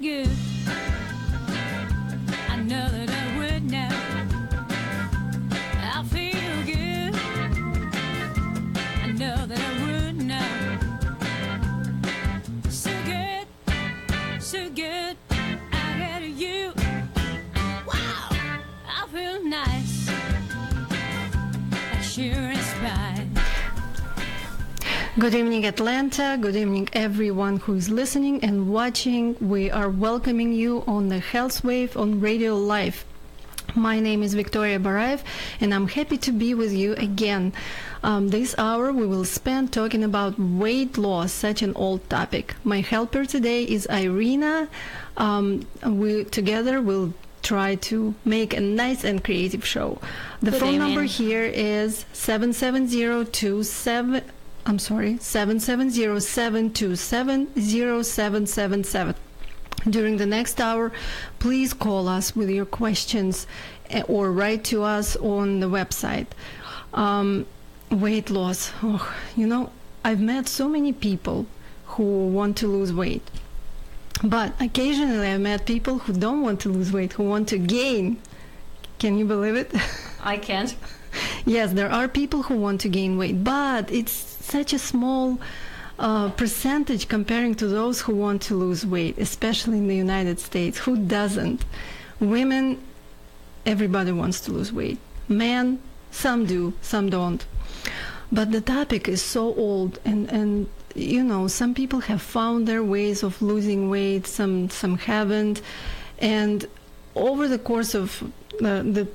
good. I know that I would now. I feel good. I know that I would now. So good, so good. I got you. Wow, I feel nice. I sure inspired. Good evening, Atlanta. Good evening, everyone who is listening and watching. We are welcoming you on the Health Wave on Radio Live. My name is Victoria Barayev, and I'm happy to be with you again. This hour we will spend talking about weight loss, such an old topic. My helper today is Irina. We together will try to make a nice and creative show. The Good phone evening. number here is 770-727-0777. During the next hour, please call us with your questions or write to us on the website. Weight loss. Oh, I've met so many people who want to lose weight. But occasionally I've met people who don't want to lose weight, who want to gain. Can you believe it? I can't. Yes, there are people who want to gain weight, but it's such a small percentage comparing to those who want to lose weight, especially in the United States. Who doesn't? Women, everybody wants to lose weight. Men, some do, some don't. But the topic is so old, and some people have found their ways of losing weight, some haven't. And over the course of the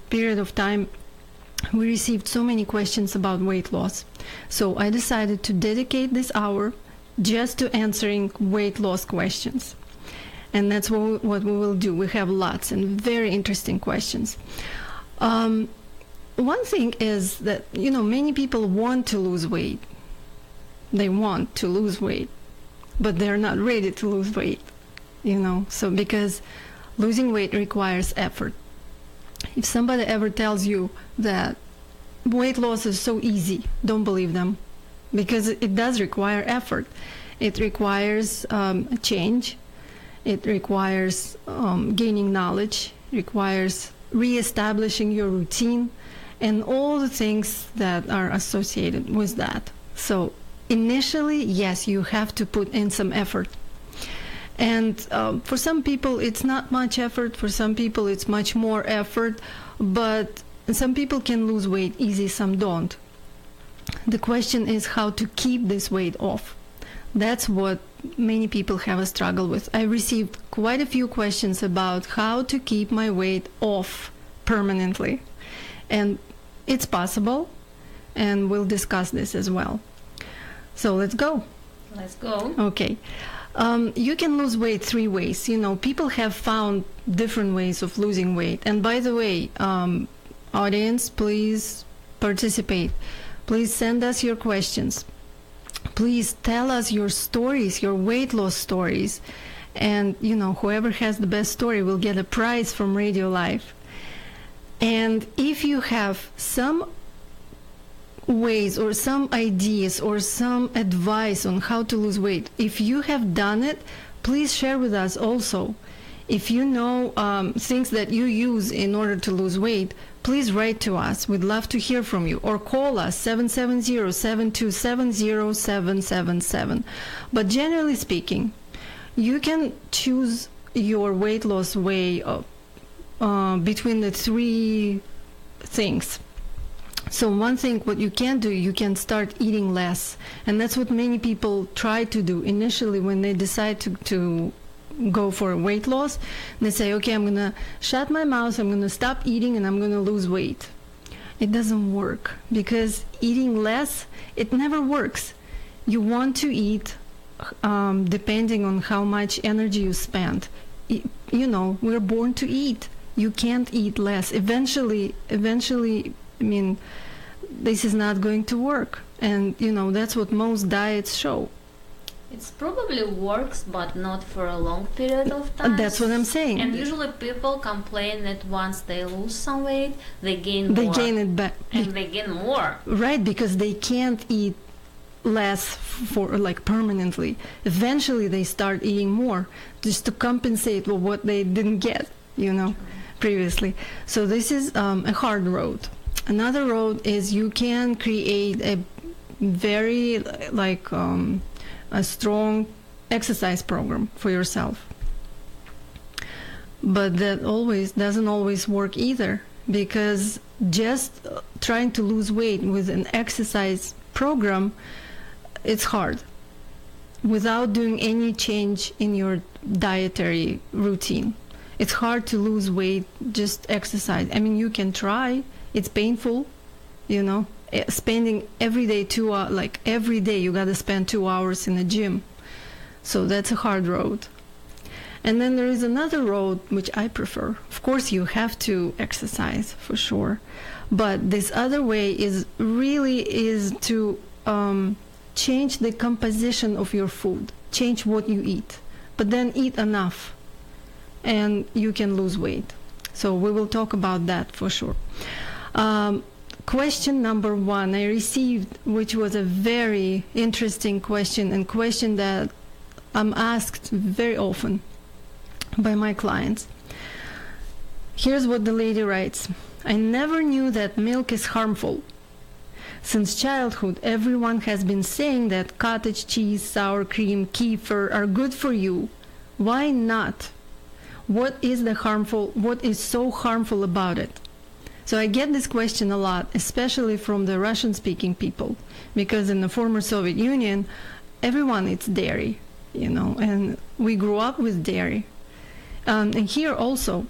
period of time, we received so many questions about weight loss. So I decided to dedicate this hour just to answering weight loss questions. And that's what we will do. We have lots and very interesting questions. One thing is that, many people want to lose weight. They want to lose weight, but they're not ready to lose weight, So because losing weight requires effort. If somebody ever tells you that weight loss is so easy, don't believe them, because it does require effort. It requires a change. It requires gaining knowledge. It requires reestablishing your routine and all the things that are associated with that. So initially, yes, you have to put in some effort. And for some people, it's not much effort. For some people, it's much more effort. But some people can lose weight easy, some don't. The question is how to keep this weight off. That's what many people have a struggle with. I received quite a few questions about how to keep my weight off permanently. And it's possible, and we'll discuss this as well. So let's go. Let's go. Okay. You can lose weight 3 ways. People have found different ways of losing weight. And by the way, audience, please participate. Please send us your questions. Please tell us your stories, your weight loss stories. And, whoever has the best story will get a prize from Radio Live. And if you have some ways or some ideas or some advice on how to lose weight, if you have done it, please share with us also. If you know things that you use in order to lose weight, please write to us. We'd love to hear from you. Or call us 770-727-0777. But generally speaking, you can choose your weight loss way between the 3 things. So one thing, what you can do, you can start eating less. And that's what many people try to do initially when they decide to go for weight loss. They say, okay, I'm going to shut my mouth, I'm going to stop eating, and I'm going to lose weight. It doesn't work, because eating less, it never works. You want to eat depending on how much energy you spend. We're born to eat. You can't eat less. Eventually, this is not going to work. And, that's what most diets show. It probably works, but not for a long period of time. That's what I'm saying. And usually people complain that once they lose some weight, they gain more. They gain it back. And they gain more. Right, because they can't eat less for like permanently. Eventually they start eating more just to compensate for what they didn't get, previously. So this is a hard road. Another road is you can create a very a strong exercise program for yourself. But that doesn't always work either, because just trying to lose weight with an exercise program, it's hard without doing any change in your dietary routine. It's hard to lose weight, just exercise. I mean, you can try. It's painful, spending every day every day you got to spend 2 hours in the gym. So that's a hard road. And then there is another road which I prefer. Of course, you have to exercise for sure, but this other way is to change the composition of your food, change what you eat, but then eat enough, and you can lose weight. So we will talk about that for sure. Question number 1 I received, which was a very interesting question, and question that I'm asked very often by my clients. Here's what the lady writes. I never knew that milk is harmful. Since childhood, everyone has been saying that cottage cheese, sour cream, kefir are good for you. Why not? What is so harmful about it? So I get this question a lot, especially from the Russian-speaking people, because in the former Soviet Union, everyone eats dairy, and we grew up with dairy. And here also,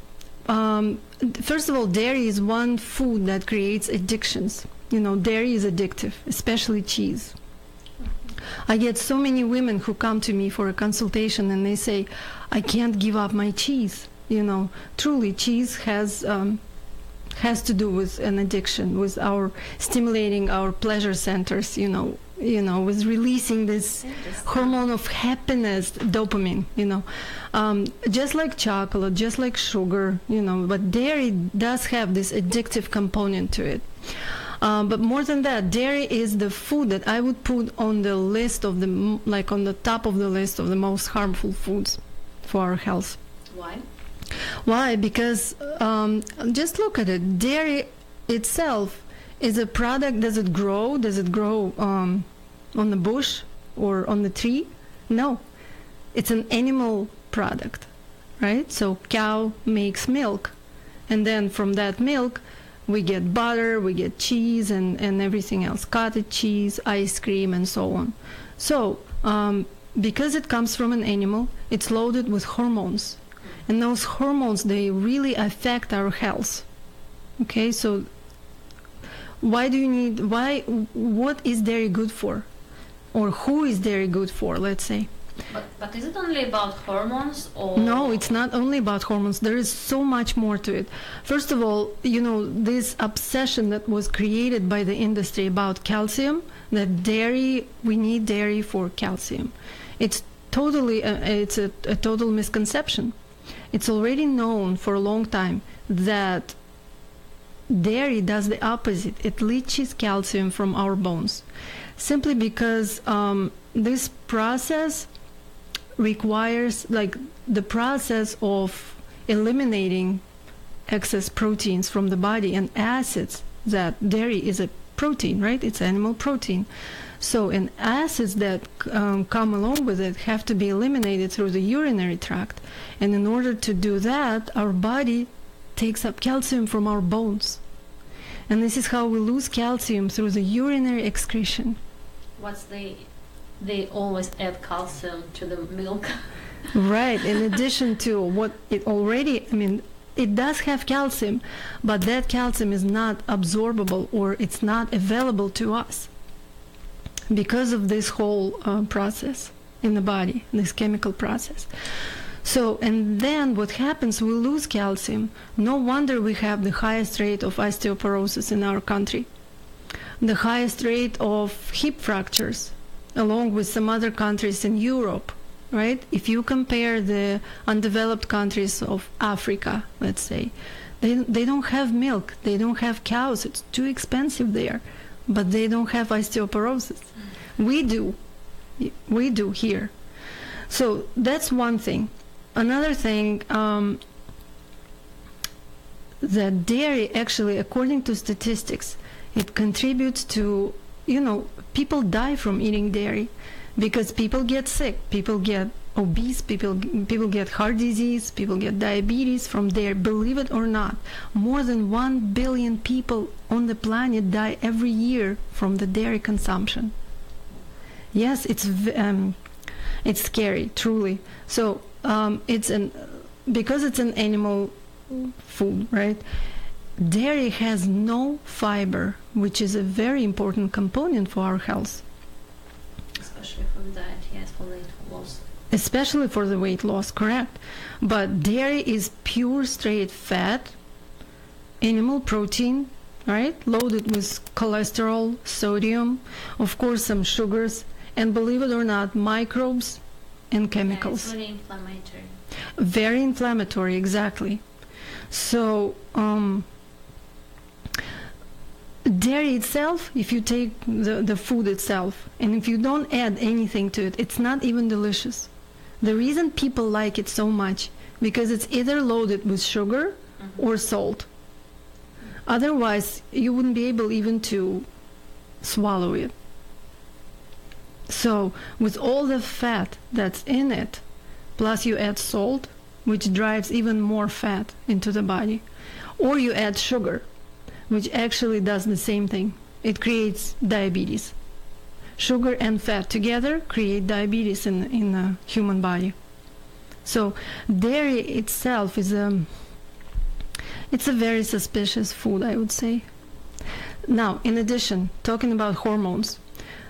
first of all, dairy is one food that creates addictions. Dairy is addictive, especially cheese. I get so many women who come to me for a consultation and they say, I can't give up my cheese. Truly, cheese has to do with an addiction, with stimulating our pleasure centers, with releasing this hormone of happiness, dopamine, just like chocolate, just like sugar, but dairy does have this addictive component to it. But more than that, dairy is the food that I would put on the list of on the top of the list of the most harmful foods for our health. Why? Why? Because just look at it. Dairy itself is a product. Does it grow? Does it grow on the bush or on the tree? No. It's an animal product, right? So cow makes milk. And then from that milk, we get butter, we get cheese, and everything else. Cottage cheese, ice cream, and so on. So because it comes from an animal, it's loaded with hormones. And those hormones, they really affect our health. Okay, so what is dairy good for? Or who is dairy good for, let's say? But is it only about hormones, or? No, it's not only about hormones. There is so much more to it. First of all, this obsession that was created by the industry about calcium, that we need dairy for calcium. It's a total misconception. It's already known for a long time that dairy does the opposite. It leaches calcium from our bones, simply because this process requires, the process of eliminating excess proteins from the body and acids. That dairy is a protein, right? It's animal protein. So, and acids that come along with it have to be eliminated through the urinary tract. And in order to do that, our body takes up calcium from our bones. And this is how we lose calcium, through the urinary excretion. They always add calcium to the milk. Right. In addition to what it does have calcium, but that calcium is not absorbable, or it's not available to us because of this whole process in the body, this chemical process. So, and then what happens, we lose calcium. No wonder we have the highest rate of osteoporosis in our country, the highest rate of hip fractures, along with some other countries in Europe, right? If you compare the undeveloped countries of Africa, let's say, they don't have milk, they don't have cows, it's too expensive there, but they don't have osteoporosis. We do. We do here. So that's one thing. Another thing, that dairy actually, according to statistics, it contributes to, people die from eating dairy because people get sick, people get obese, people get heart disease, people get diabetes from dairy. Believe it or not, more than 1 billion people on the planet die every year from the dairy consumption. Yes, it's scary, truly. So because it's an animal food, right? Dairy has no fiber, which is a very important component for our health. Especially for the diet, yes, for weight loss. Especially for the weight loss, correct. But dairy is pure straight fat, animal protein, right? Loaded with cholesterol, sodium, of course some sugars, and believe it or not, microbes and chemicals. Yeah, it's very inflammatory. Very inflammatory, exactly. So dairy itself, if you take the food itself, and if you don't add anything to it, it's not even delicious. The reason people like it so much, because it's either loaded with sugar or salt. Otherwise, you wouldn't be able even to swallow it. So with all the fat that's in it, plus you add salt, which drives even more fat into the body, or you add sugar, which actually does the same thing. It creates diabetes. Sugar and fat together create diabetes in the human body. So dairy itself is it's a very suspicious food, I would say. Now, in addition, talking about hormones,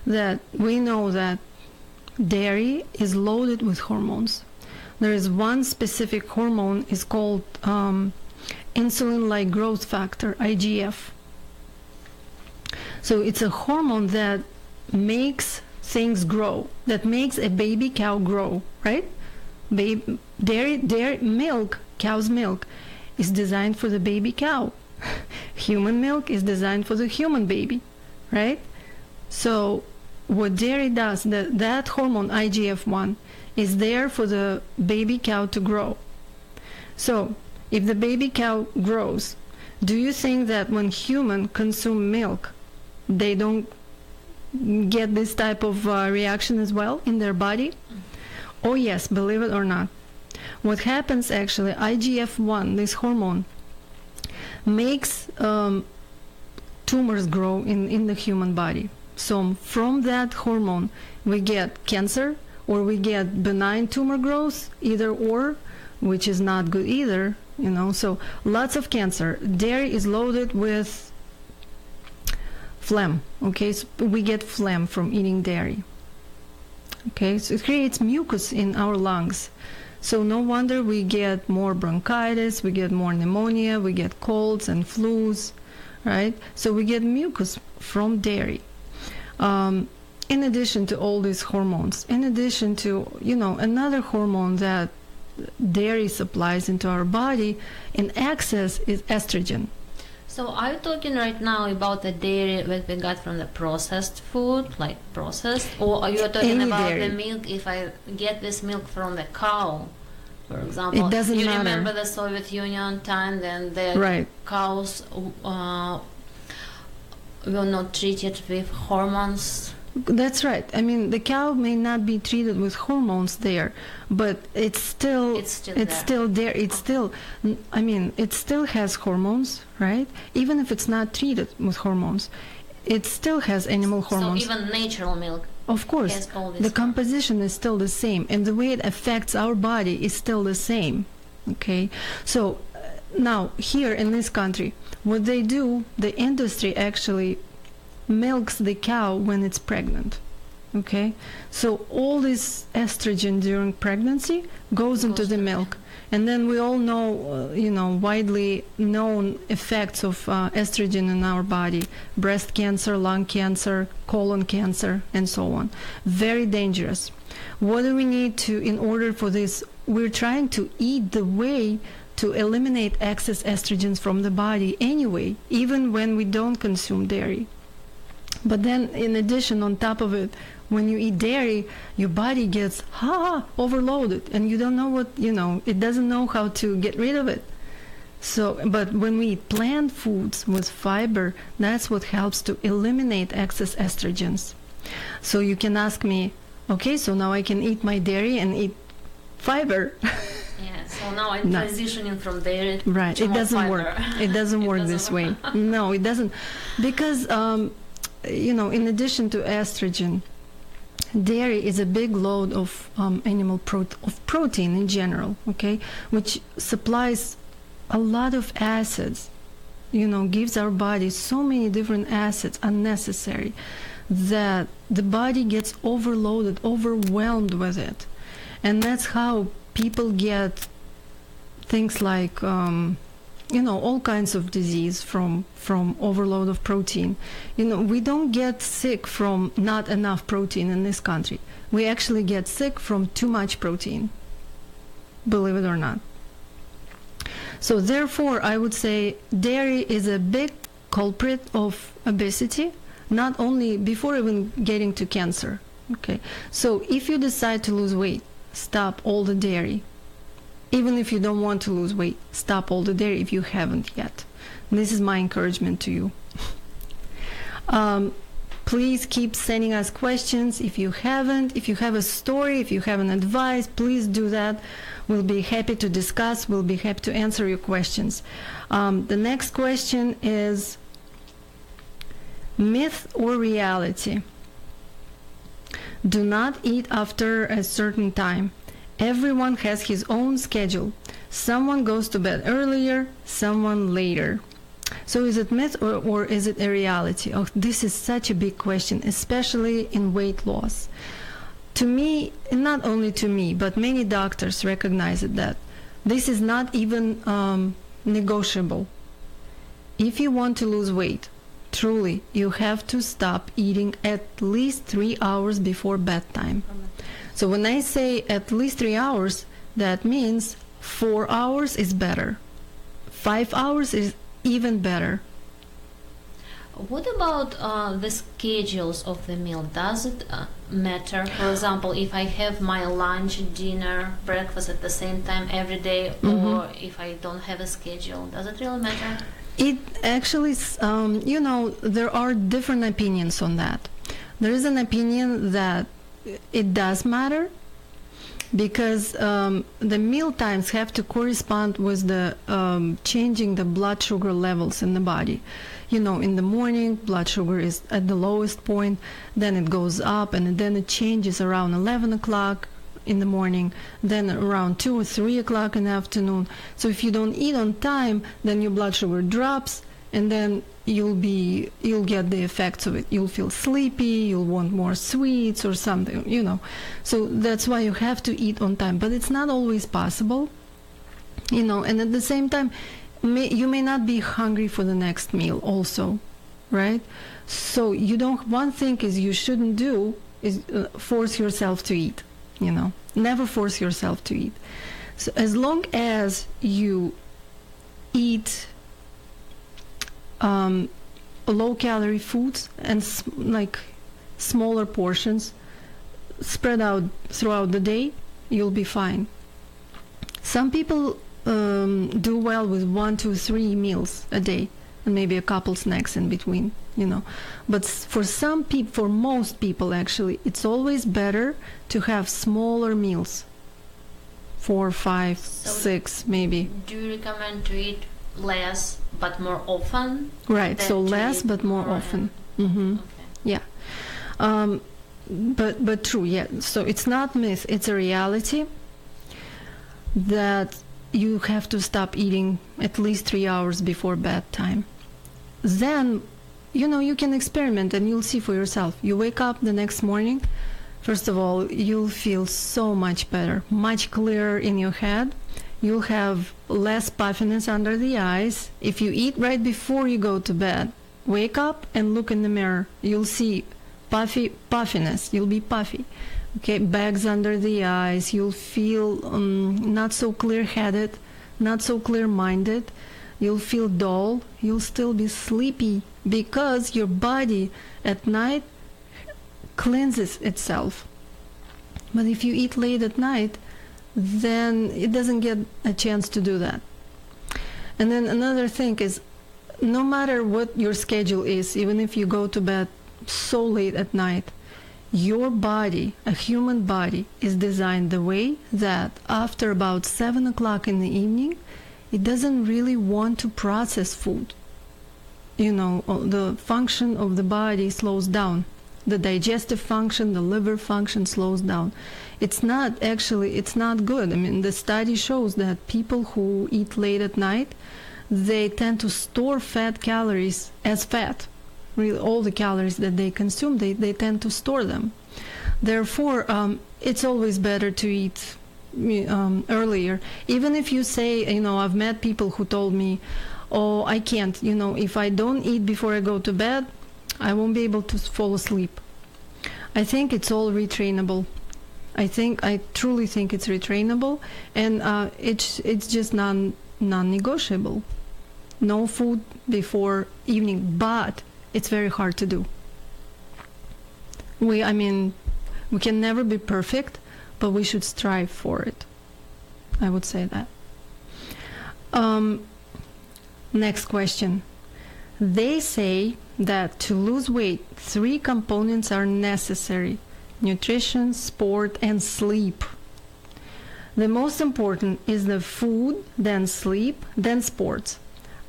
that we know that dairy is loaded with hormones. There is one specific hormone is called insulin-like growth factor, IGF. So it's a hormone that makes things grow, that makes a baby cow grow, right? Dairy milk, cow's milk, is designed for the baby cow. Human milk is designed for the human baby, right? So what dairy does, that hormone IGF-1 is there for the baby cow to grow. So if the baby cow grows, do you think that when humans consume milk, they don't get this type of reaction as well in their body? Oh yes, believe it or not. What happens actually, IGF-1, this hormone, makes tumors grow in the human body. So from that hormone, we get cancer, or we get benign tumor growth, either or, which is not good either, so lots of cancer. Dairy is loaded with phlegm, okay? So we get phlegm from eating dairy. Okay, so it creates mucus in our lungs. So no wonder we get more bronchitis, we get more pneumonia, we get colds and flus, right? So we get mucus from dairy. In addition to all these hormones, in addition to, another hormone that dairy supplies into our body in excess is estrogen. So are you talking right now about the dairy that we got from the processed food, like processed, or are you talking about dairy. the milk? If I get this milk from the cow, for example, It doesn't you matter. remember the Soviet Union time, then the Right. cows were not treated with hormones. That's right. I mean, the cow may not be treated with hormones there, but it's still there. It's still, it still has hormones, right? Even if it's not treated with hormones, it still has animal hormones. So even natural milk. Of course, has all this the composition is still the same, and the way it affects our body is still the same. Okay, so now here in this country, what they do, the industry actually milks the cow when it's pregnant. Okay, so all this estrogen during pregnancy goes into the milk, and then we all know, widely known effects of estrogen in our body: breast cancer, lung cancer, colon cancer, and so on. Very dangerous. What do we need to, in order for this? We're trying to eat the way to eliminate excess estrogens from the body anyway, even when we don't consume dairy. But then, in addition, on top of it, when you eat dairy, your body gets overloaded, and you don't know it doesn't know how to get rid of it. So, but when we eat plant foods with fiber, that's what helps to eliminate excess estrogens. So you can ask me, okay, so now I can eat my dairy and eat fiber. Yeah, so now I'm No. transitioning from dairy Right, to it more doesn't fiber. work. It doesn't It work doesn't this work. way. No, it doesn't. Because, in addition to estrogen, dairy is a big load of protein in general, okay, which supplies a lot of acids, gives our body so many different acids unnecessary that the body gets overloaded, overwhelmed with it. And that's how people get things like, all kinds of disease from overload of protein. We don't get sick from not enough protein in this country. We actually get sick from too much protein, believe it or not. So therefore, I would say dairy is a big culprit of obesity, not only before even getting to cancer. Okay, so if you decide to lose weight, stop all the dairy. Even if you don't want to lose weight, stop all the dairy if you haven't yet. This is my encouragement to you. Please keep sending us questions. If you have a story, if you have an advice, please do that. We'll be happy to discuss. We'll be happy to answer your questions. The next question is myth or reality? Do not eat after a certain time. Everyone has his own schedule. Someone goes to bed earlier, someone later. So is it myth or is it a reality? Oh, this is such a big question, especially in weight loss. To me, and not only to me, but many doctors recognize that this is not even negotiable. If you want to lose weight, truly, you have to stop eating at least 3 hours before bedtime. So when I say at least 3 hours, that means 4 hours is better. 5 hours is even better. What about the schedules of the meal? Does it matter? For example, if I have my lunch, dinner, breakfast at the same time every day, or if I don't have a schedule, does it really matter? It actually, there are different opinions on that. There is an opinion that it does matter because the meal times have to correspond with the changing the blood sugar levels in the body. In the morning, blood sugar is at the lowest point, then it goes up, and then it changes around 11 o'clock in the morning, then around 2 or 3 o'clock in the afternoon. So if you don't eat on time, then your blood sugar drops, and then you'll get the effects of it. You'll feel sleepy, you'll want more sweets or something, So that's why you have to eat on time. But it's not always possible, and at the same time, you may not be hungry for the next meal also, right? So one thing is you shouldn't do is force yourself to eat, Never force yourself to eat. So as long as you eat low-calorie foods and like smaller portions spread out throughout the day, you'll be fine. Some people do well with 1 to 3 meals a day and maybe a couple snacks in between, But for most people, actually, it's always better to have smaller meals, 4, 5, 6, maybe. Do you recommend to eat less but more often? Right, so less but more often. Okay. Yeah. But true, yeah. So it's not myth, it's a reality that you have to stop eating at least 3 hours before bedtime. Then, you can experiment and you'll see for yourself. You wake up the next morning, first of all, you'll feel so much better, much clearer in your head. You'll have less puffiness under the eyes. If you eat right before you go to bed, wake up and look in the mirror. You'll see puffiness. You'll be puffy. Okay, bags under the eyes. You'll feel not so clear-headed, not so clear-minded. you'll feel dull, you'll still be sleepy because your body at night cleanses itself. But if you eat late at night, then it doesn't get a chance to do that. And then another thing is, no matter what your schedule is, even if you go to bed so late at night, your body, a human body, is designed the way that after about 7 o'clock in the evening, it doesn't really want to process food. You know, the function of the body slows down. The digestive function, the liver function slows down. It's not good. I mean, the study shows that people who eat late at night, they tend to store fat calories as fat. Really, all the calories that they consume, they tend to store them. Therefore, it's always better to eat earlier. Even if you say, you know, I've met people who told me, oh, I can't, you know, if I don't eat before I go to bed, I won't be able to fall asleep. I think it's all retrainable. I truly think it's retrainable, and it's just non-negotiable. No food before evening, but it's very hard to do. We can never be perfect, but we should strive for it. I would say that. Next question. They say that to lose weight, 3 components are necessary: nutrition, sport, and sleep. The most important is the food, then sleep, then sports.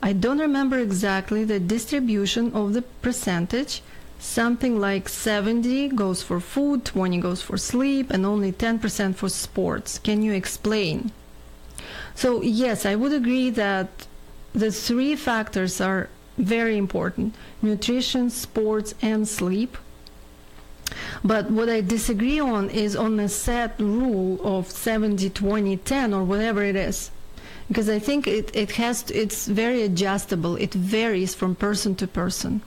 I don't remember exactly the distribution of the percentage. Something like 70 goes for food, 20 goes for sleep, and only 10% for sports. Can you explain? So yes, I would agree that the 3 factors are very important: nutrition, sports, and sleep. But what I disagree on is on a set rule of 70, 20, 10, or whatever it is. Because I think it's very adjustable. It varies from person to person.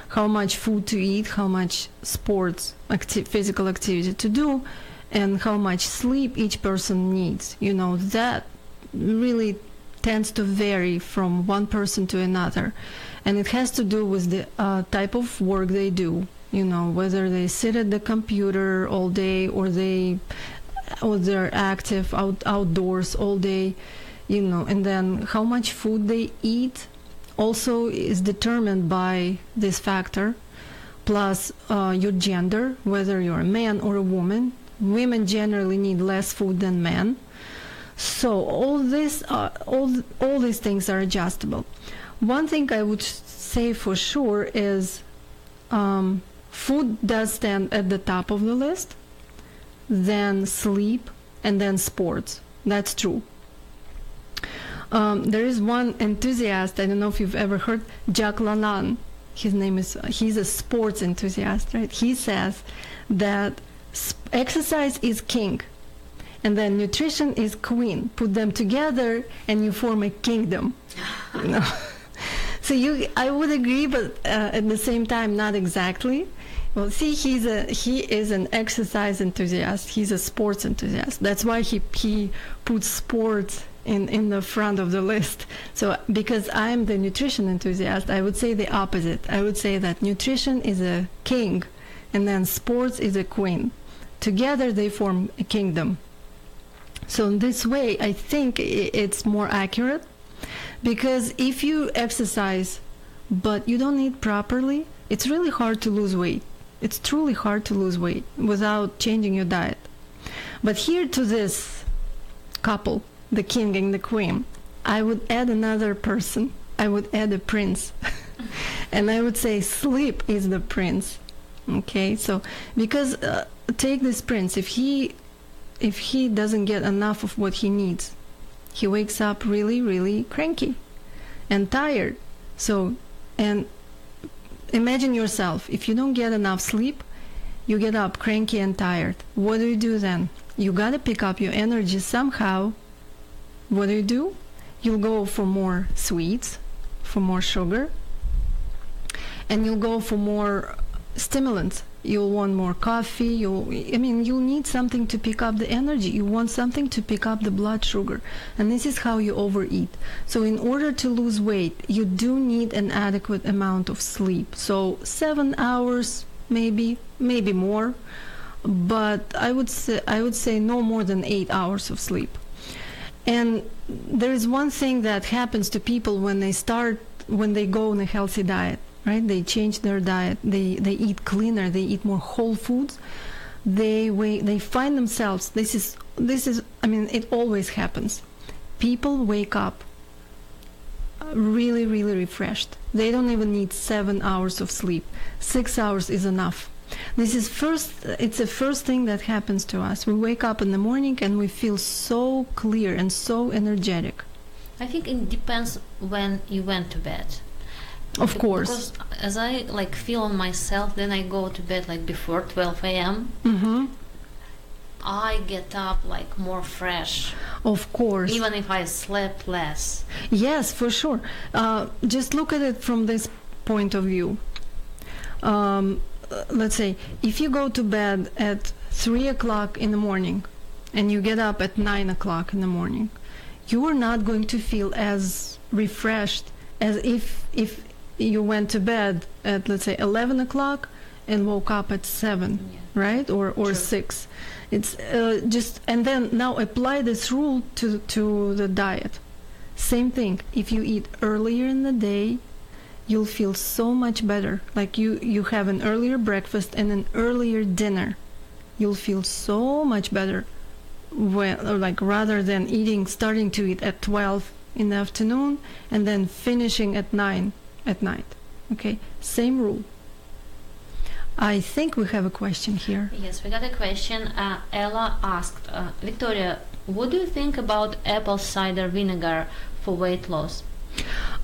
How much food to eat, how much sports, physical activity to do, and how much sleep each person needs. You know, that really tends to vary from one person to another. And it has to do with the type of work they do. You know, whether they sit at the computer all day or they're active outdoors all day. You know, and then how much food they eat also is determined by this factor, plus your gender, whether you're a man or a woman. Women generally need less food than men. So all these things are adjustable. One thing I would say for sure is food does stand at the top of the list, then sleep, and then sports. That's true. There is one enthusiast, I don't know if you've ever heard, Jacques Lalanne. He's a sports enthusiast, right? He says that exercise is king, and then nutrition is queen. Put them together and you form a kingdom. You know? So I would agree, but at the same time, not exactly. Well, see, he is an exercise enthusiast. He's a sports enthusiast. That's why he puts sports in the front of the list. So because I'm the nutrition enthusiast, I would say the opposite. I would say that nutrition is a king, and then sports is a queen. Together they form a kingdom. So in this way, I think it's more accurate, because if you exercise but you don't eat properly, it's really hard to lose weight. It's truly hard to lose weight without changing your diet. But here to this couple, the king and the queen, I would add another person. I would add a prince. And I would say sleep is the prince. Okay, so because take this prince, if he doesn't get enough of what he needs, he wakes up really, really cranky and tired. So, and imagine yourself, if you don't get enough sleep, you get up cranky and tired. What do then? You gotta pick up your energy somehow. What do? You'll go for more sweets, for more sugar, and you'll go for more stimulants. you'll want more coffee, you'll need something to pick up the energy. You want something to pick up the blood sugar. And this is how you overeat. So in order to lose weight, you do need an adequate amount of sleep. So 7 hours, maybe more, but I would say no more than 8 hours of sleep. And there is one thing that happens to people when they go on a healthy diet, right? They change their diet, they eat cleaner, they eat more whole foods. They find themselves, this is it always happens. People wake up really, really refreshed. They don't even need 7 hours of sleep. 6 hours is enough. It's the first thing that happens to us. We wake up in the morning and we feel so clear and so energetic. I think it depends when you went to bed. Of course. Because as I feel on myself, then I go to bed before 12 a.m. Mm-hmm. I get up more fresh. Of course. Even if I slept less. Yes, for sure. Just look at it from this point of view. Let's say if you go to bed at 3 o'clock in the morning and you get up at 9 o'clock in the morning, you are not going to feel as refreshed as if you went to bed at, let's say, 11 o'clock and woke up at 7, right? Or 6. It's and then now apply this rule to the diet. Same thing. If you eat earlier in the day, you'll feel so much better. Like you have an earlier breakfast and an earlier dinner. You'll feel so much better rather than starting to eat at 12 in the afternoon and then finishing at 9 at night. Okay, same rule. I think we have a question here. Yes, we got a question. Ella asked, Victoria, what do you think about apple cider vinegar for weight loss?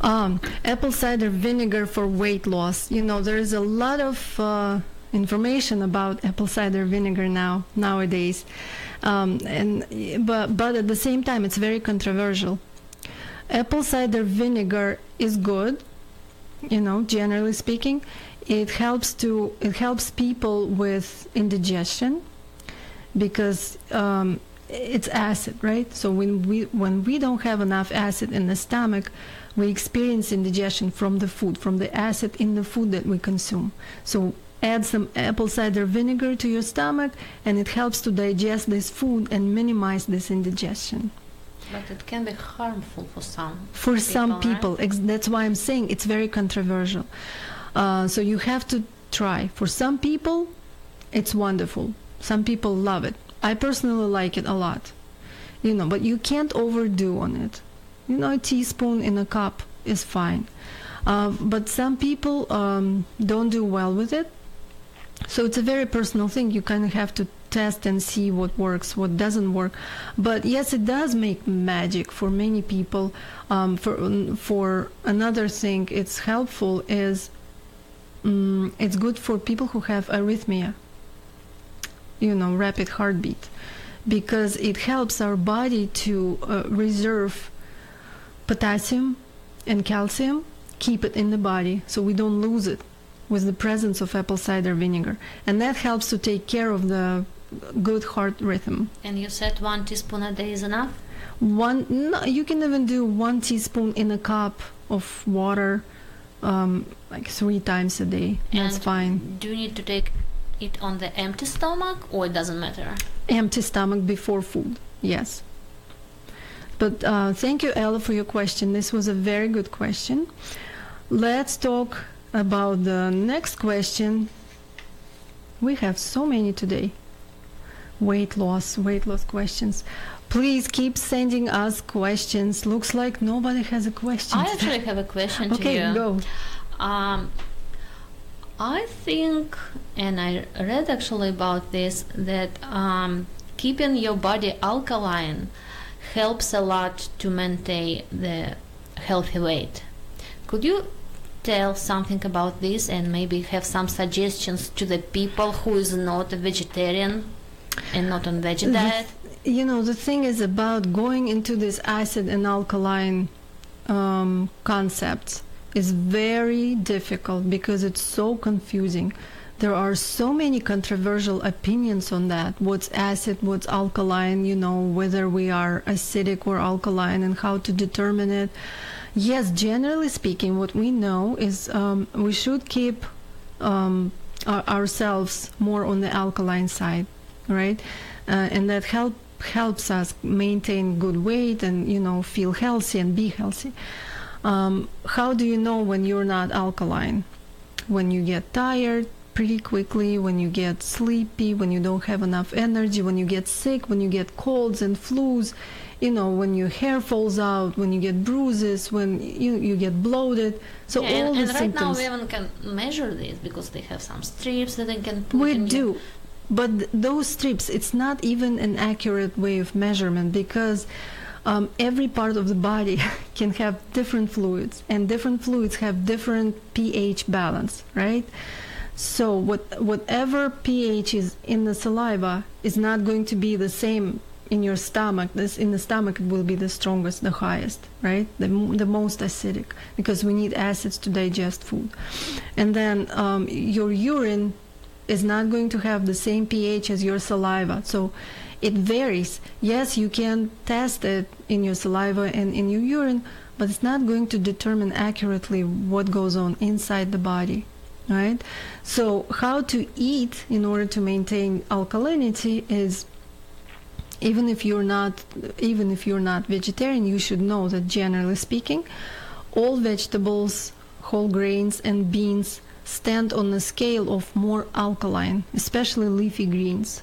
Apple cider vinegar for weight loss. There is a lot of information about apple cider vinegar nowadays, but at the same time, it's very controversial. Apple cider vinegar is good, generally speaking. It helps people with indigestion because it's acid, right? So when we don't have enough acid in the stomach, we experience indigestion from the acid in the food that we consume. So add some apple cider vinegar to your stomach, and it helps to digest this food and minimize this indigestion. But it can be harmful for some. For some people, right? That's why I'm saying it's very controversial. So you have to try. For some people, it's wonderful. Some people love it. I personally like it a lot. But you can't overdo on it. A teaspoon in a cup is fine. But some people don't do well with it. So it's a very personal thing. You kind of have to test and see what works, what doesn't work. But yes, it does make magic for many people. For another thing, it's helpful is it's good for people who have arrhythmia, rapid heartbeat, because it helps our body to reserve potassium and calcium, keep it in the body so we don't lose it with the presence of apple cider vinegar. And that helps to take care of the good heart rhythm. And you said 1 teaspoon a day is enough? No, you can even do 1 teaspoon in a cup of water, 3 times a day. That's fine. Do you need to take it on the empty stomach, or it doesn't matter? Empty stomach before food, yes. But thank you, Ella, for your question. This was a very good question. Let's talk about the next question. We have so many today. Weight loss questions. Please keep sending us questions. Looks like nobody has a question. I actually have a question to you. Okay, go. I think, and I read actually about this, that keeping your body alkaline helps a lot to maintain the healthy weight. Could you tell something about this and maybe have some suggestions to the people who is not a vegetarian and not on veggie diet? The thing is about going into this acid and alkaline concepts is very difficult because it's so confusing. there are so many controversial opinions on that. What's acid, what's alkaline, whether we are acidic or alkaline and how to determine it. Yes, generally speaking, what we know is we should keep ourselves more on the alkaline side, right? And that helps us maintain good weight and, feel healthy and be healthy. How do you know when you're not alkaline? When you get tired pretty quickly, when you get sleepy, when you don't have enough energy, when you get sick, when you get colds and flus, when your hair falls out, when you get bruises, when you get bloated. So all the and right symptoms. now we even can measure this because they have some strips that they can put We in do. your- But those strips, it's not even an accurate way of measurement because every part of the body can have different fluids, and different fluids have different pH balance, right? So whatever pH is in the saliva is not going to be the same in your stomach. In the stomach it will be the strongest, the highest, right? The most acidic, because we need acids to digest food. And then your urine is not going to have the same pH as your saliva. So it varies. Yes, you can test it in your saliva and in your urine, but it's not going to determine accurately what goes on inside the body, right? So how to eat in order to maintain alkalinity is, even if you're not vegetarian, you should know that generally speaking, all vegetables, whole grains and beans stand on the scale of more alkaline, especially leafy greens.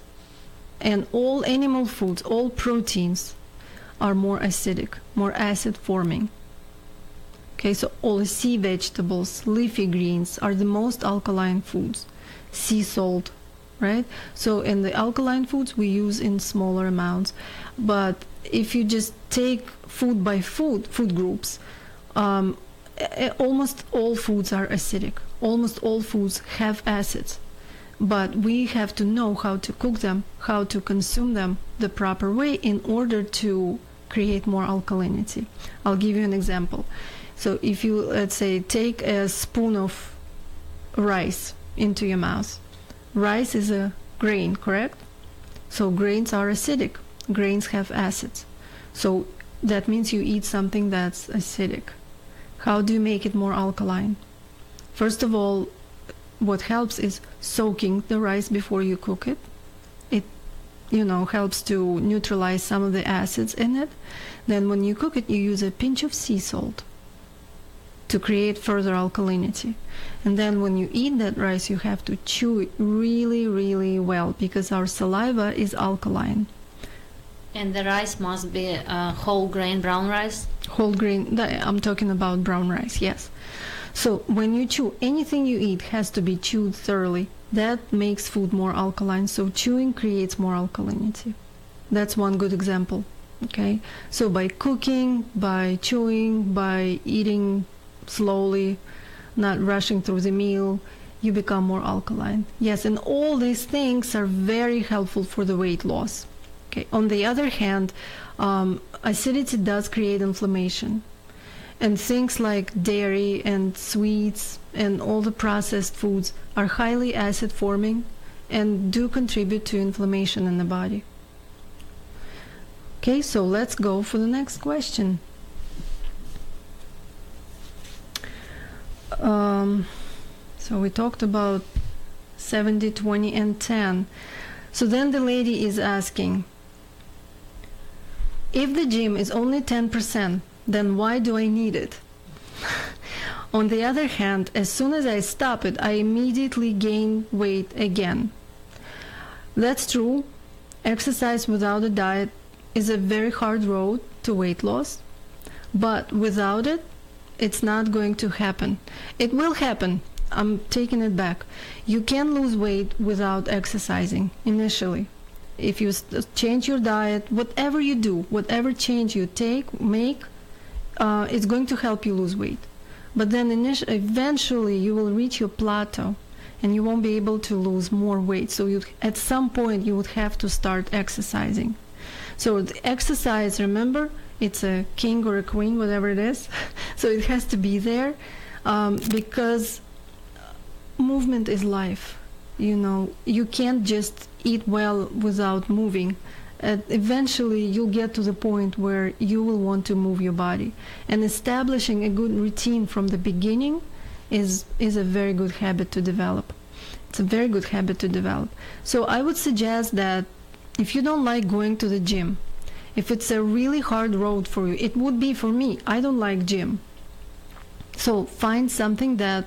And all animal foods, all proteins are more acidic, more acid forming. Okay, so all sea vegetables, leafy greens are the most alkaline foods. Sea salt, right? So in the alkaline foods we use in smaller amounts. But if you just take food by food groups, almost all foods are acidic. Almost all foods have acids. But we have to know how to cook them, how to consume them the proper way in order to create more alkalinity. I'll give you an example. So if you, let's say, take a spoon of rice into your mouth. Rice is a grain, correct? So grains are acidic. Grains have acids. So that means you eat something that's acidic. How do you make it more alkaline? First of all, what helps is soaking the rice before you cook it. It, helps to neutralize some of the acids in it. Then when you cook it, you use a pinch of sea salt to create further alkalinity. And then when you eat that rice, you have to chew it really, really well because our saliva is alkaline. And the rice must be whole grain brown rice? Whole grain, I'm talking about brown rice, yes. So when you chew, anything you eat has to be chewed thoroughly. That makes food more alkaline. So chewing creates more alkalinity. That's one good example. Okay. So by cooking, by chewing, by eating slowly, not rushing through the meal, you become more alkaline. Yes, and all these things are very helpful for the weight loss. Okay. On the other hand, acidity does create inflammation. And things like dairy and sweets and all the processed foods are highly acid forming and do contribute to inflammation in the body. Okay, so let's go for the next question. So we talked about 70, 20, and 10. So then the lady is asking, if the gym is only 10%, then why do I need it? On the other hand, as soon as I stop it, I immediately gain weight again. That's true. Exercise without a diet is a very hard road to weight loss, but without it, it's not going to happen. It will happen. I'm taking it back. You can lose weight without exercising initially. If you change your diet, whatever you do, whatever change you make, it's going to help you lose weight. But then eventually you will reach your plateau and you won't be able to lose more weight. So at some point you would have to start exercising. So the exercise, remember, it's a king or a queen, whatever it is. So it has to be there because movement is life. you can't just eat well without moving. Eventually you'll get to the point where you will want to move your body, and establishing a good routine from the beginning is a very good habit to develop. It's a very good habit to develop. So I would suggest that if you don't like going to the gym, if it's a really hard road for you, it would be for me. I don't like gym. So find something that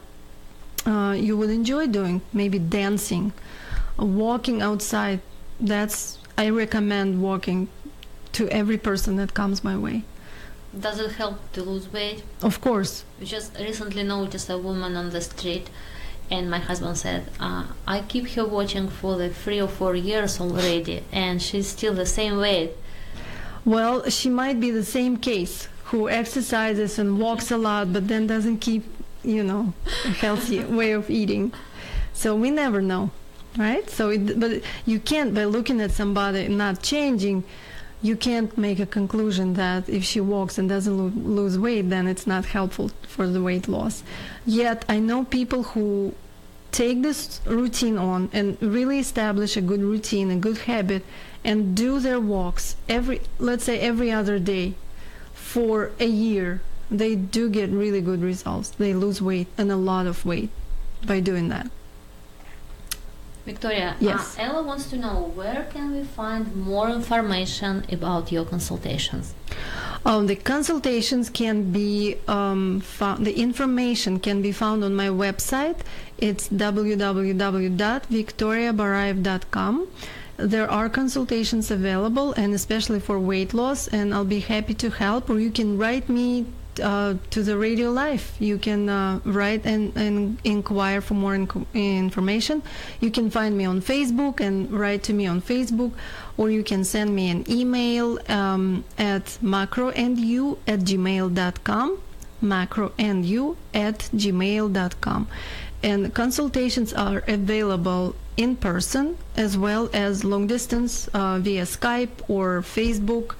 you would enjoy doing, maybe dancing, walking outside. I recommend walking to every person that comes my way. Does it help to lose weight? Of course. We just recently noticed a woman on the street, and my husband said, I keep her watching for the 3 or 4 years already, and she's still the same weight. Well, she might be the same case, who exercises and walks a lot, but then doesn't keep, a healthy way of eating. So we never know, right? But you can't, by looking at somebody not changing, you can't make a conclusion that if she walks and doesn't lose weight, then it's not helpful for the weight loss. Yet I know people who take this routine on and really establish a good routine, a good habit, and do their walks let's say every other day for a year. They do get really good results. They lose weight, and a lot of weight, by doing that. Victoria, yes. Ella wants to know, where can we find more information about your consultations? The consultations can be found, the information can be found on my website. It's www.victoriabarayev.com. There are consultations available, and especially for weight loss, and I'll be happy to help. Or you can write me to the Radio Life. You can write and inquire for more information. You can find me on Facebook and write to me on Facebook, or you can send me an email at macroandyou@gmail.com, macroandyou@gmail.com. And consultations are available in person as well as long distance via Skype or Facebook.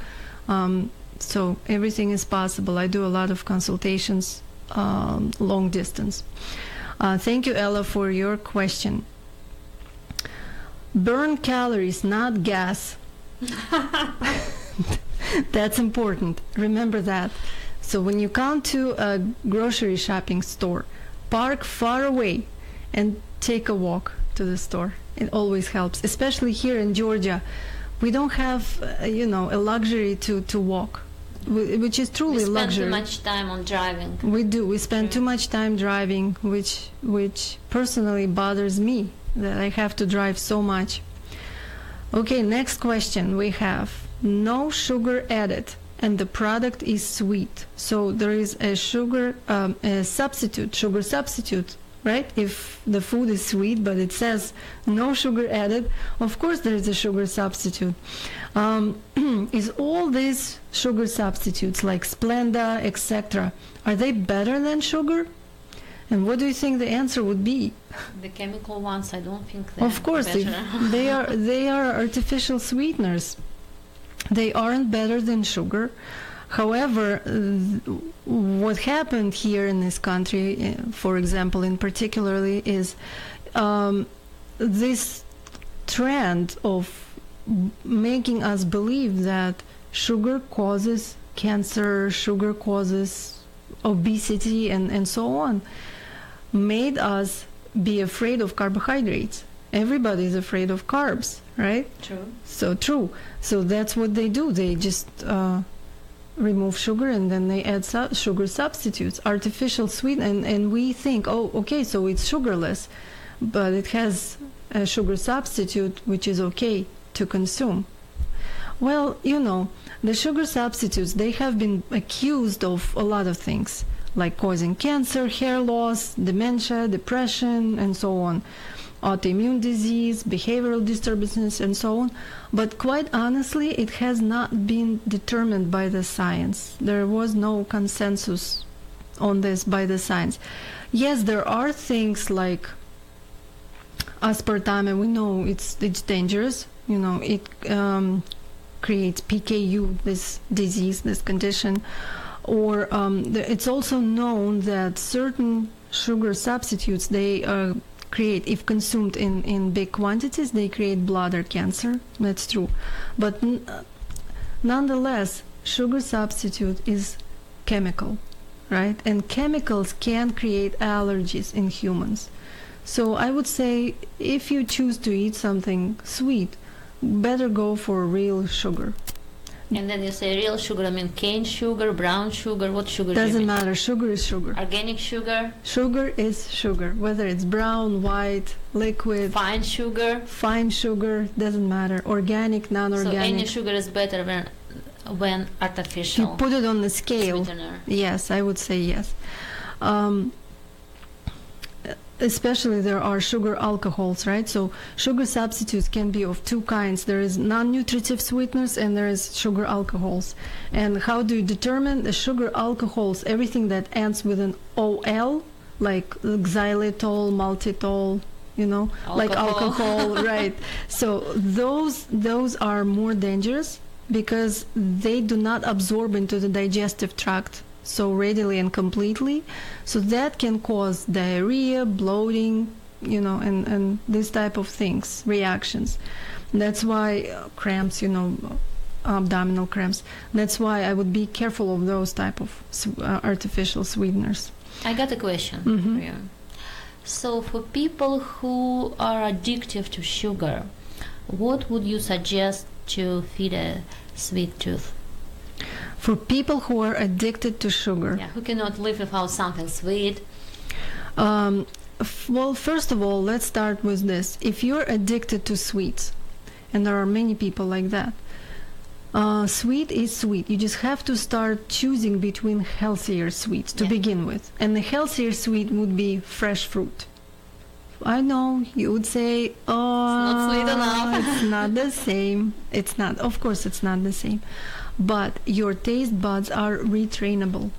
So everything is possible. I do a lot of consultations long distance. Thank you, Ella, for your question. Burn calories, not gas. That's important. Remember that. So when you come to a grocery shopping store, park far away and take a walk to the store. It always helps, especially here in Georgia. We don't have, a luxury to walk, which is truly luxury. We spend too much time on driving. We do. We spend too much time driving, which personally bothers me, that I have to drive so much. Okay, next question we have. No sugar added, and the product is sweet. So there is a sugar substitute, right? If the food is sweet, but it says no sugar added, of course there is a sugar substitute. Is all these sugar substitutes like Splenda, etc., are they better than sugar? And what do you think the answer would be? The chemical ones, I don't think they're Of course, better. they are artificial sweeteners. They aren't better than sugar. However, what happened here in this country, for example, in particularly, is this trend of making us believe that sugar causes cancer, sugar causes obesity, and so on, made us be afraid of carbohydrates. Everybody is afraid of carbs, right? True. So true. So that's what they do. They just remove sugar, and then they add sugar substitutes, artificial sweet, and we think, oh, okay, so it's sugarless, but it has a sugar substitute which is okay to consume. Well, the sugar substitutes, they have been accused of a lot of things, like causing cancer, hair loss, dementia, depression, and so on, autoimmune disease, behavioral disturbances, and so on. But quite honestly, it has not been determined by the science. There was no consensus on this by the science. Yes, there are things like aspartame. We know it's dangerous. It creates PKU, this disease, this condition. Or it's also known that certain sugar substitutes, they create, if consumed in big quantities, they create bladder cancer. That's true. But nonetheless, sugar substitute is chemical, right? And chemicals can create allergies in humans. So I would say if you choose to eat something sweet, better go for real sugar. And then you say real sugar, I mean cane sugar, brown sugar, what sugar do you Doesn't mean? matter. Sugar is sugar. Organic sugar, Sugar is sugar, whether it's brown, white, liquid, fine sugar. fine sugar, doesn't matter. Organic, So non-organic. any sugar is better when If you artificial put it on the scale, sweetener. yes, I would say yes. Especially there are sugar alcohols, right? So sugar substitutes can be of two kinds. There is non-nutritive sweeteners and there is sugar alcohols. And how do you determine the sugar alcohols? Everything that ends with an OL, like xylitol, maltitol, like alcohol, right? So those are more dangerous because they do not absorb into the digestive tract so readily and completely. So that can cause diarrhea, bloating, and this type of things, reactions. That's why cramps, abdominal cramps. That's why I would be careful of those type of artificial sweeteners. I got a question Mhm. for you. So for people who are addicted to sugar, what would you suggest to feed a sweet tooth? For people who are addicted to sugar, Yeah, who cannot live without something sweet. well, first of all, let's start with this. If you're addicted to sweets, and there are many people like that, sweet is sweet. You just have to start choosing between healthier sweets to Yeah. begin with. And the healthier sweet would be fresh fruit. I know you would say, oh, not sweet enough." it's not the same. It's not. Of course, it's not the same. But your taste buds are retrainable.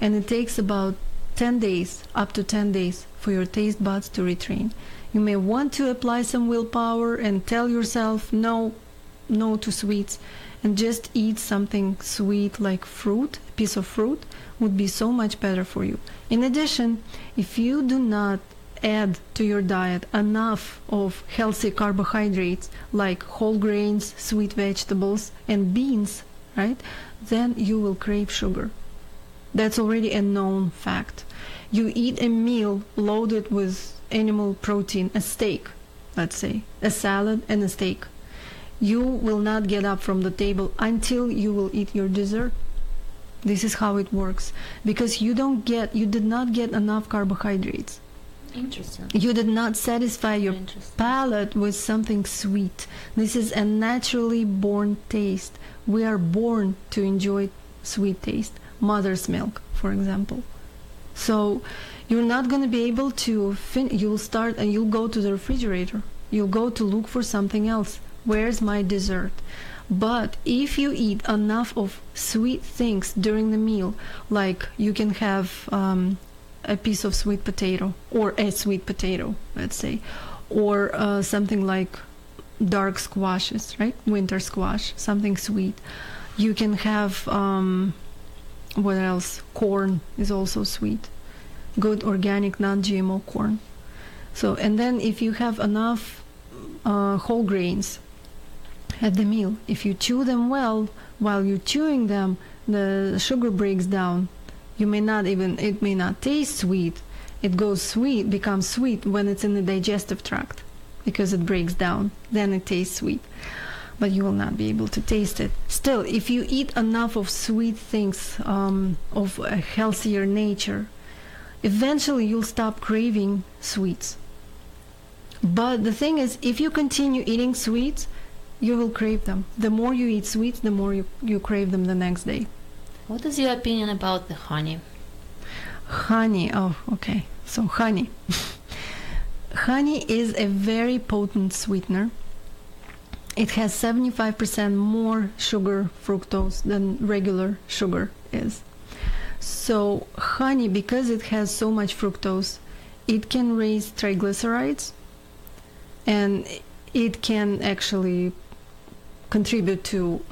And it takes about 10 days, up to 10 days, for your taste buds to retrain. You may want to apply some willpower and tell yourself no to sweets, and just eat something sweet like fruit, a piece of fruit, would be so much better for you. In addition, if you do not add to your diet enough of healthy carbohydrates like whole grains, sweet vegetables, and beans, right, then you will crave sugar. That's already a known fact. You eat a meal loaded with animal protein, a steak, let's say, a salad and a steak. You will not get up from the table until you will eat your dessert. This is how it works, because you did not get enough carbohydrates. Interesting. You did not satisfy your Interesting. palate with something sweet. This is a naturally born taste. We are born to enjoy sweet taste. Mother's milk, for example. So you're not going to be able to you'll start and you'll go to the refrigerator. You'll go to look for something else. Where's my dessert? But if you eat enough of sweet things during the meal, like you can have a piece of sweet potato, or a sweet potato, let's say, or something like dark squashes, right? Winter squash, something sweet. You can have, what else? Corn is also sweet. Good organic, non-GMO corn. So, and then if you have enough whole grains at the meal, if you chew them well, while you're chewing them, the sugar breaks down. It may not taste sweet. It goes sweet, becomes sweet when it's in the digestive tract because it breaks down. Then it tastes sweet. But you will not be able to taste it. Still, if you eat enough of sweet things of a healthier nature, eventually you'll stop craving sweets. But the thing is, if you continue eating sweets, you will crave them. The more you eat sweets, the more you crave them the next day. What is your opinion about the honey? Honey, oh, okay. So honey. Honey is a very potent sweetener. It has 75% more sugar, fructose, than regular sugar is. So honey, because it has so much fructose, it can raise triglycerides, and it can actually contribute to,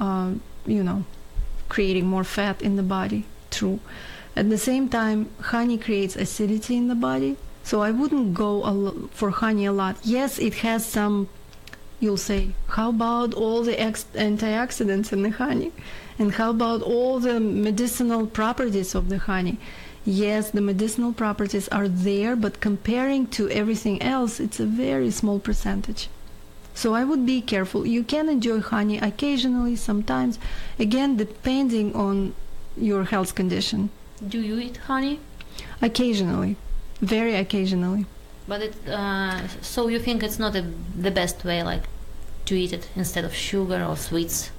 creating more fat in the body. True. At the same time, honey creates acidity in the body, So I wouldn't go for honey a lot. Yes, it has some, you'll say, how about all the antioxidants in the honey? And how about all the medicinal properties of the honey? Yes, the medicinal properties are there, but comparing to everything else, it's a very small percentage. So I would be careful. You can enjoy honey occasionally, sometimes, again, depending on your health condition. Do you eat honey? Occasionally, very occasionally. But so you think it's not the best way, like, to eat it instead of sugar or sweets?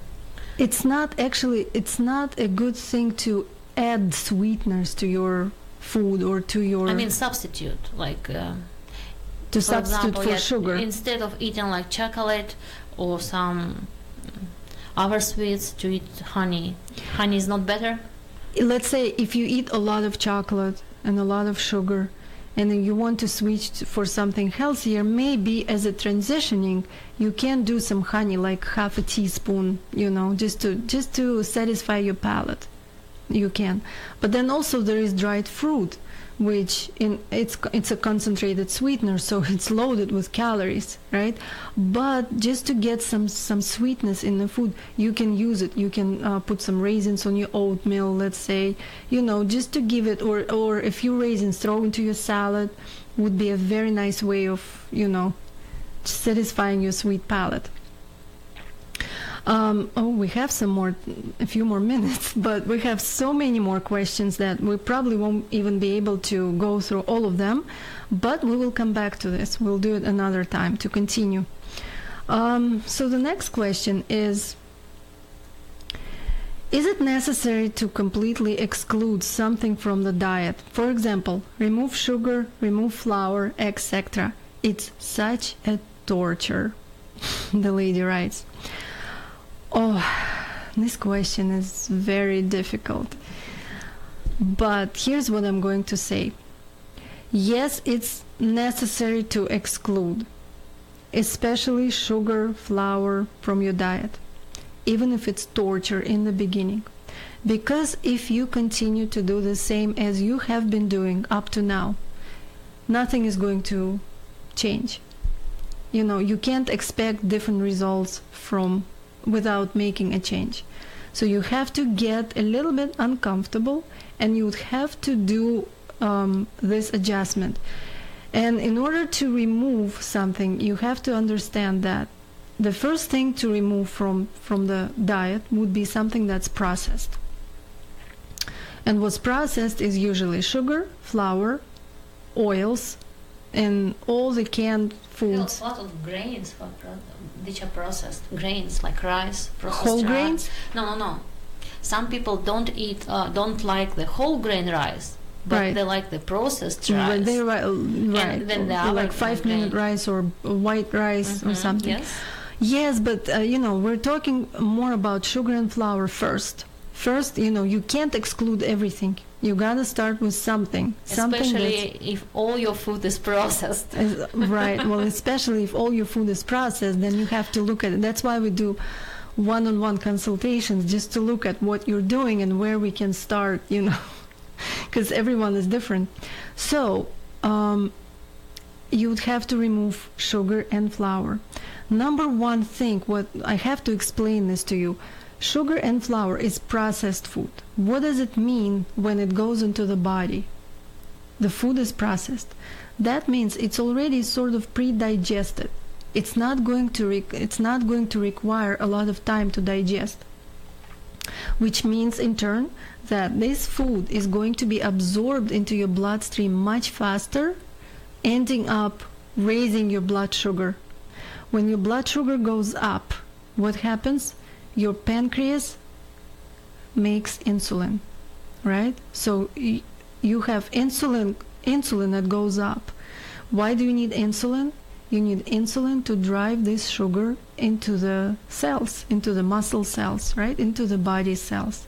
It's not a good thing to add sweeteners to your food or to your... I mean, substitute, like... to substitute example, for sugar. Instead of eating like chocolate or some other sweets, to eat honey. Honey is not better? Let's say if you eat a lot of chocolate and a lot of sugar, and then you want to switch for something healthier, maybe as a transitioning, you can do some honey, like half a teaspoon, just to satisfy your palate. You can. But then also there is dried fruit, which it's a concentrated sweetener, so it's loaded with calories, right? But just to get some sweetness in the food, you can use it. You can put some raisins on your oatmeal, let's say, just to give it, or a few raisins throw into your salad would be a very nice way of, satisfying your sweet palate. We have a few more minutes, but we have so many more questions that we probably won't even be able to go through all of them, but we will come back to this. We'll do it another time to continue. So the next question is it necessary to completely exclude something from the diet? For example, remove sugar, remove flour, etc. It's such a torture, the lady writes. Oh, this question is very difficult. But here's what I'm going to say. Yes, it's necessary to exclude, especially sugar, flour from your diet, even if it's torture in the beginning. Because if you continue to do the same as you have been doing up to now, nothing is going to change. You can't expect different results without making a change. So you have to get a little bit uncomfortable, and you would have to do this adjustment. And in order to remove something, you have to understand that the first thing to remove from the diet would be something that's processed. And what's processed is usually sugar, flour, oils, and all the canned foods. A lot of grains which are processed. Grains like rice, processed whole rice. grains? No. Some people don't like the whole grain rice, but right. they like the processed rice. Right. And then the like 5-minute rice or white rice or something. Yes, but we're talking more about sugar and flour first. First, you can't exclude everything. You gotta start with something. Especially if all your food is processed. Right. Well, especially if all your food is processed, then you have to look at it. That's why we do one-on-one consultations, just to look at what you're doing and where we can start, because everyone is different. So, you would have to remove sugar and flour. Number one thing, what I have to explain this to you. Sugar and flour is processed food. What does it mean when it goes into the body? The food is processed. That means it's already sort of pre-digested. It's not going to require a lot of time to digest. Which means in turn that this food is going to be absorbed into your bloodstream much faster, ending up raising your blood sugar. When your blood sugar goes up, what happens? Your pancreas makes insulin, right? So you have insulin that goes up. Why do you need insulin? You need insulin to drive this sugar into the cells, into the muscle cells, right? Into the body cells.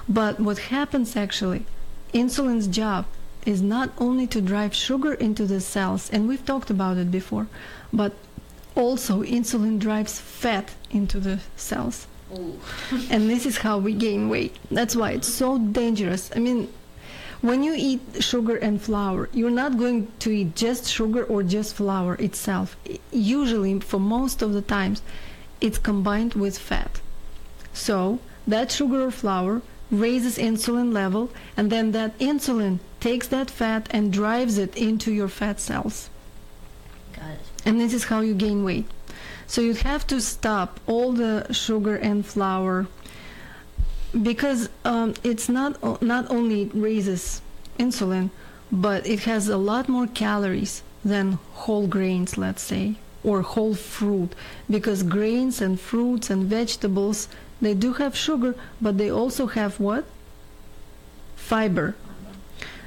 But what happens actually, insulin's job is not only to drive sugar into the cells, and we've talked about it before, but also insulin drives fat into the cells. And this is how we gain weight. That's why it's so dangerous. I mean, When you eat sugar and flour, you're not going to eat just sugar or just flour itself. Usually, for most of the times, it's combined with fat. So that sugar or flour raises insulin level, and then that insulin takes that fat and drives it into your fat cells. Got it. And this is how you gain weight. So you have to stop all the sugar and flour, because it's not only it raises insulin, but it has a lot more calories than whole grains, let's say, or whole fruit, because grains and fruits and vegetables, they do have sugar, but they also have what? Fiber.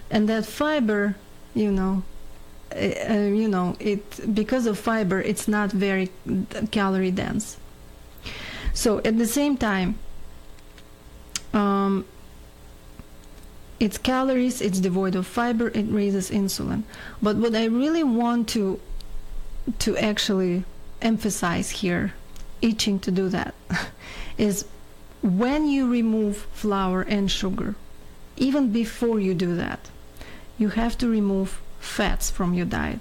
And that fiber, it because of fiber, it's not very calorie dense. So at the same time, it's calories, it's devoid of fiber, it raises insulin. But what I really want to actually emphasize here, itching to do that, is when you remove flour and sugar, even before you do that, you have to remove fats from your diet.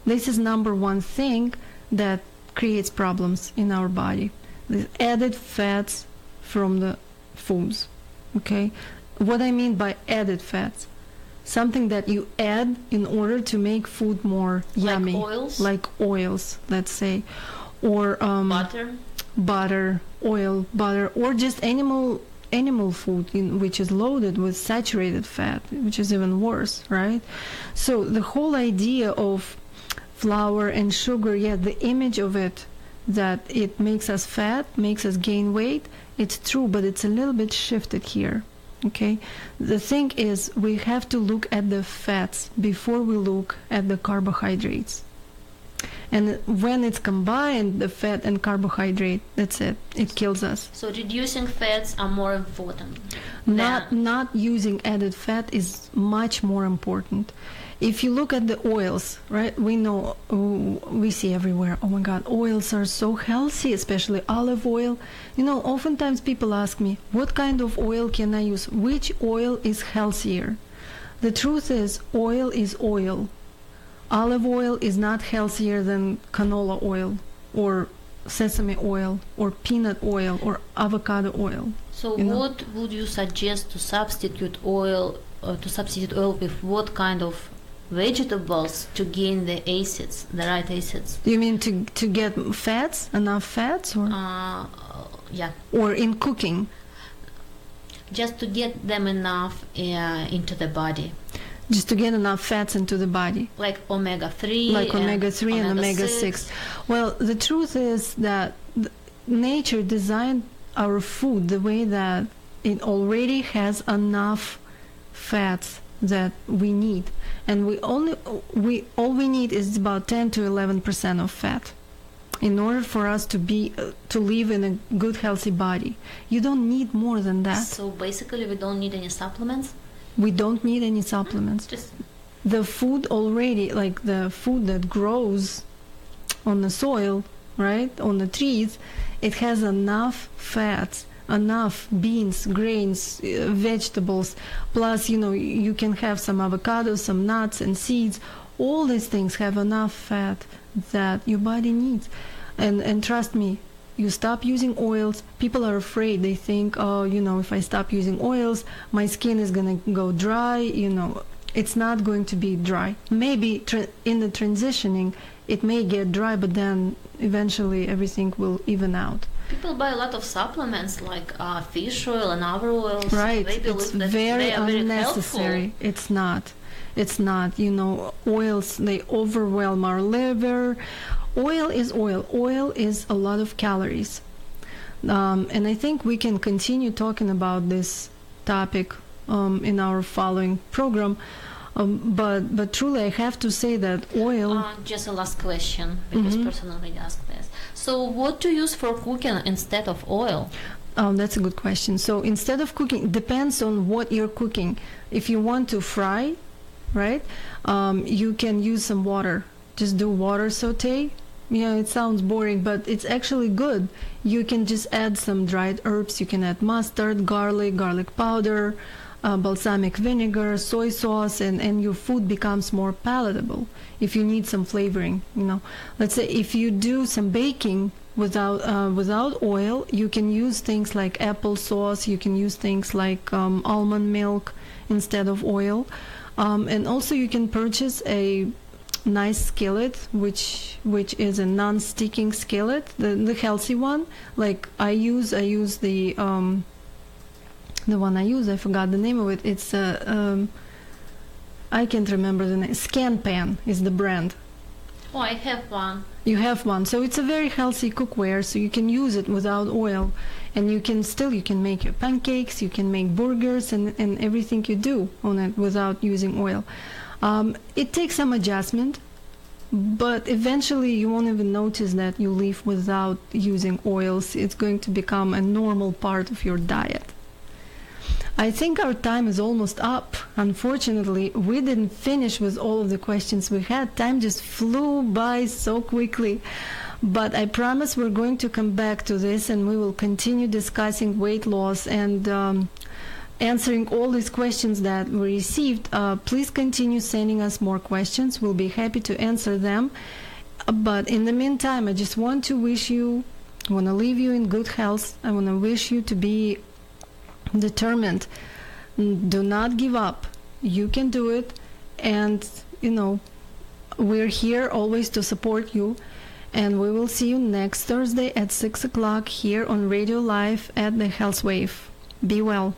This is number one thing that creates problems in our body. The added fats from the foods. Okay? What I mean by added fats, something that you add in order to make food more yummy. Like oils, let's say. Or butter, oil, butter, or just animal food which is loaded with saturated fat, which is even worse, right? So the whole idea of flour and sugar, the image of it, that it makes us fat, makes us gain weight, it's true, but it's a little bit shifted here. Okay, the thing is, we have to look at the fats before we look at the carbohydrates. And when it's combined, the fat and carbohydrate, that's it. It kills us. So reducing fats are more important. Not using added fat is much more important. If you look at the oils, right, we know, we see everywhere, oh my God, oils are so healthy, especially olive oil. Oftentimes people ask me, what kind of oil can I use? Which oil is healthier? The truth is, oil is oil. Olive oil is not healthier than canola oil or sesame oil or peanut oil or avocado oil. So what would you suggest to substitute oil with what kind of vegetables to gain the acids, the right acids? You mean to get fats, enough fats, or yeah, or in cooking? Just to get them enough into the body. Just to get enough fats into the body. Like omega-3. Like omega-3 and omega-6. Well, the truth is that nature designed our food the way that it already has enough fats that we need. And all we need is about 10 to 11% of fat in order for us to live in a good, healthy body. You don't need more than that. So basically we don't need any supplements? We don't need any supplements. The food already, like the food that grows on the soil, right, on the trees, it has enough fats, enough beans, grains, vegetables, plus, you can have some avocados, some nuts and seeds. All these things have enough fat that your body needs. And trust me, you stop using oils, people are afraid. They think, if I stop using oils, my skin is going to go dry. It's not going to be dry. Maybe in the transitioning, it may get dry, but then eventually everything will even out. People buy a lot of supplements like fish oil and other oils. Right, They believe it's that very they are unnecessary. Very helpful. It's not. Oils, they overwhelm our liver. Oil is oil. Oil is a lot of calories. And I think we can continue talking about this topic in our following program. But truly, I have to say that oil... just a last question, because person already asked this. So what to use for cooking instead of oil? That's a good question. So instead of cooking, depends on what you're cooking. If you want to fry, right, you can use some water. Just do water saute. It sounds boring, but it's actually good. You can just add some dried herbs. You can add mustard, garlic powder, balsamic vinegar, soy sauce, and your food becomes more palatable. If you need some flavoring, let's say if you do some baking without oil, you can use things like apple sauce. You can use things like almond milk instead of oil, and also you can purchase a nice skillet, which is a non-sticking skillet, the healthy one. Like I use the one I use. I forgot the name of it. It's I can't remember the name. Scan Pan is the brand. Oh, I have one. You have one, so it's a very healthy cookware. So you can use it without oil, and you can make your pancakes, you can make burgers, and everything you do on it without using oil. It takes some adjustment, but eventually you won't even notice that you live without using oils. It's going to become a normal part of your diet. I think our time is almost up. Unfortunately, we didn't finish with all of the questions we had. Time just flew by so quickly. But I promise we're going to come back to this, and we will continue discussing weight loss and answering all these questions that we received. Please continue sending us more questions. We'll be happy to answer them. But in the meantime, I just want to leave you in good health. I want to wish you to be determined. Do not give up. You can do it. And, we're here always to support you. And we will see you next Thursday at 6 o'clock here on Radio Live at the Health Wave. Be well.